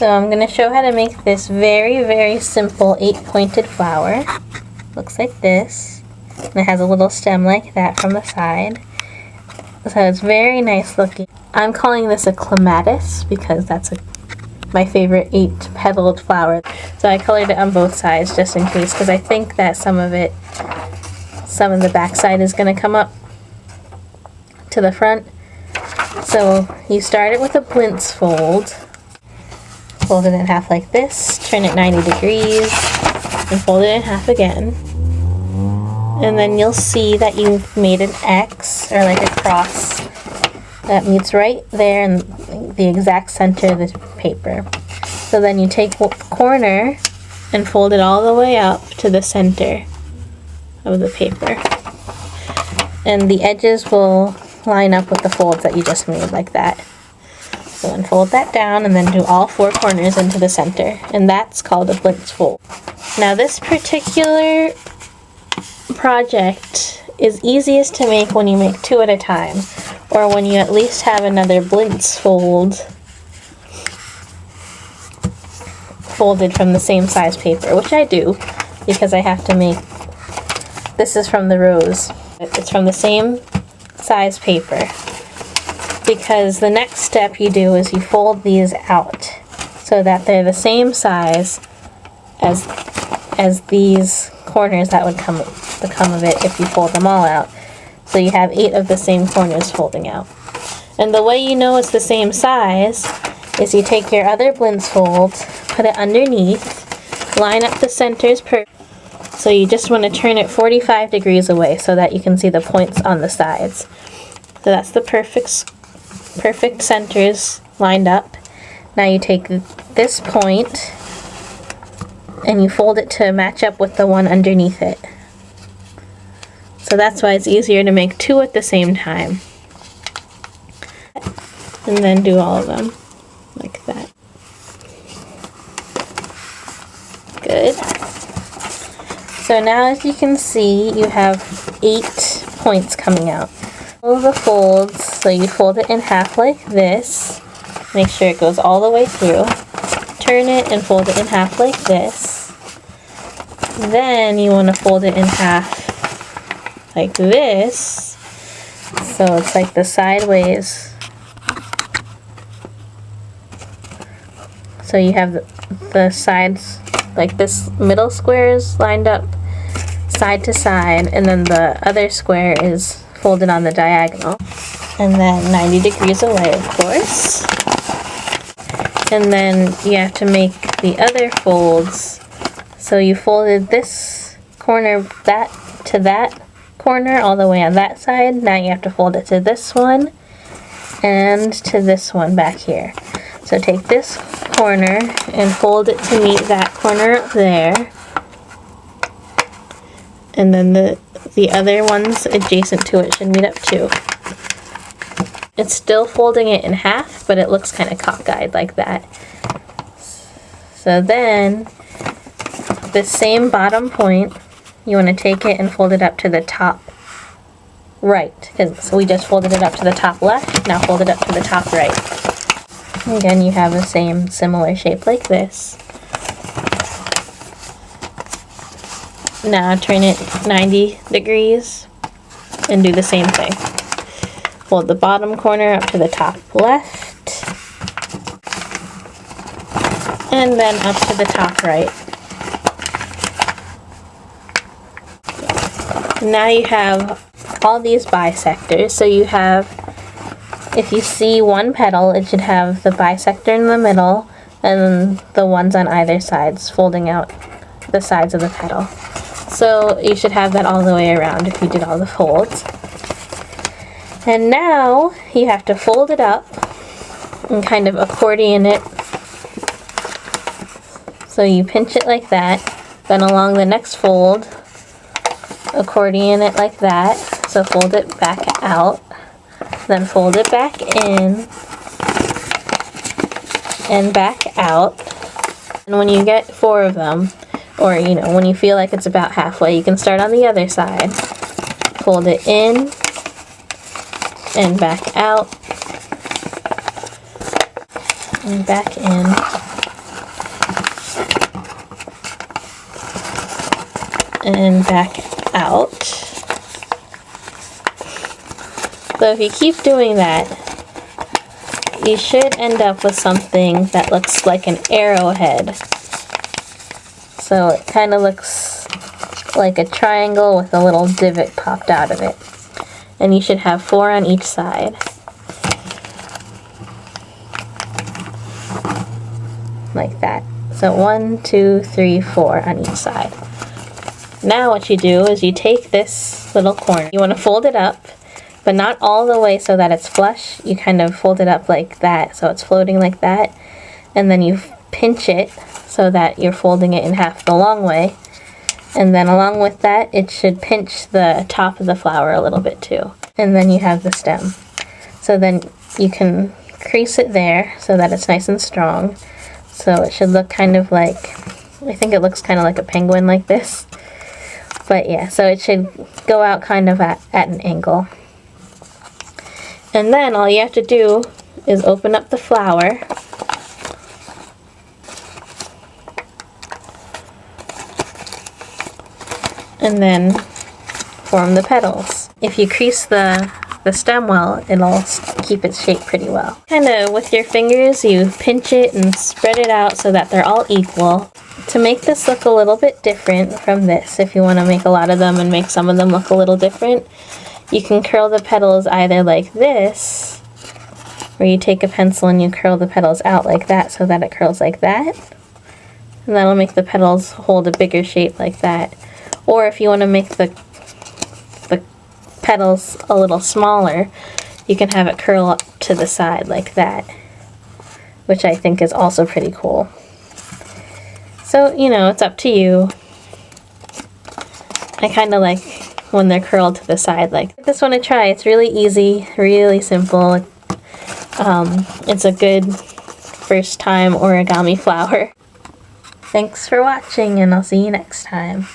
So I'm going to show how to make this very, very simple 8-pointed flower. Looks like this. And it has a little stem like that from the side. So it's very nice looking. I'm calling this a clematis because that's my favorite 8-petaled flower. So I colored it on both sides just in case, because I think that some of the back side is going to come up to the front. So you start it with a blintz fold. Fold it in half like this, turn it 90 degrees, and fold it in half again. And then you'll see that you've made an X, or like a cross, that meets right there in the exact center of the paper. So then you take the corner and fold it all the way up to the center of the paper. And the edges will line up with the folds that you just made, like that. So then fold that down and then do all 4 corners into the center. And that's called a blintz fold. Now this particular project is easiest to make when you make 2 at a time, or when you at least have another blintz fold folded from the same size paper, which I do because I have to make, this is from the rose. It's from the same size paper, because the next step you do is you fold these out so that they're the same size as these corners that would come of it if you fold them all out. So you have 8 of the same corners folding out. And the way you know it's the same size is you take your other blintz fold, put it underneath, line up the centers so you just want to turn it 45 degrees away so that you can see the points on the sides. So that's the perfect centers lined up. Now you take this point and you fold it to match up with the one underneath it. So that's why it's easier to make 2 at the same time. And then do all of them like that. Good. So now as you can see, you have 8 points coming out. All the folds, so you fold it in half like this. Make sure it goes all the way through. Turn it and fold it in half like this. Then you want to fold it in half like this. So it's like the sideways. So you have the sides, like this middle square is lined up side to side, and then the other square is folded on the diagonal. And then 90 degrees away, of course. And then you have to make the other folds. So you folded this corner to that corner all the way on that side. Now you have to fold it to this one and to this one back here. So take this corner and fold it to meet that corner up there. And then the other ones adjacent to it should meet up too. It's still folding it in half, but it looks kind of cockeyed like that. So then, the same bottom point, you want to take it and fold it up to the top right. So we just folded it up to the top left, now fold it up to the top right. Again, you have the same similar shape like this. Now turn it 90 degrees and do the same thing. Fold the bottom corner up to the top left, and then up to the top right. Now you have all these bisectors. So you have, if you see one petal, it should have the bisector in the middle and the ones on either sides folding out the sides of the petal. So you should have that all the way around if you did all the folds. And now you have to fold it up and kind of accordion it. So you pinch it like that, then along the next fold, accordion it like that. So fold it back out, then fold it back in and back out. And when you get 4 of them, or when you feel like it's about halfway, you can start on the other side. Fold it in and back out and back in and back out. So if you keep doing that, you should end up with something that looks like an arrowhead. So it kind of looks like a triangle with a little divot popped out of it. And you should have 4 on each side. Like that. So 1, 2, 3, 4 on each side. Now what you do is you take this little corner. You want to fold it up, but not all the way so that it's flush. You kind of fold it up like that so it's floating like that. And then you pinch it so that you're folding it in half the long way. And then along with that, it should pinch the top of the flower a little bit too. And then you have the stem. So then you can crease it there so that it's nice and strong. So it should look kind of like, I think it looks kind of like a penguin like this. But yeah, so it should go out kind of at an angle. And then all you have to do is open up the flower. And then form the petals. If you crease the stem well, it'll keep its shape pretty well. Kind of with your fingers, you pinch it and spread it out so that they're all equal. To make this look a little bit different from this, if you want to make a lot of them and make some of them look a little different, you can curl the petals either like this, where you take a pencil and you curl the petals out like that so that it curls like that. And that'll make the petals hold a bigger shape like that. Or if you want to make the petals a little smaller, you can have it curl up to the side like that, which I think is also pretty cool. So, you know, it's up to you. I kind of like when they're curled to the side like this one to try. It's really easy, really simple. It's a good first time origami flower. Thanks for watching, and I'll see you next time.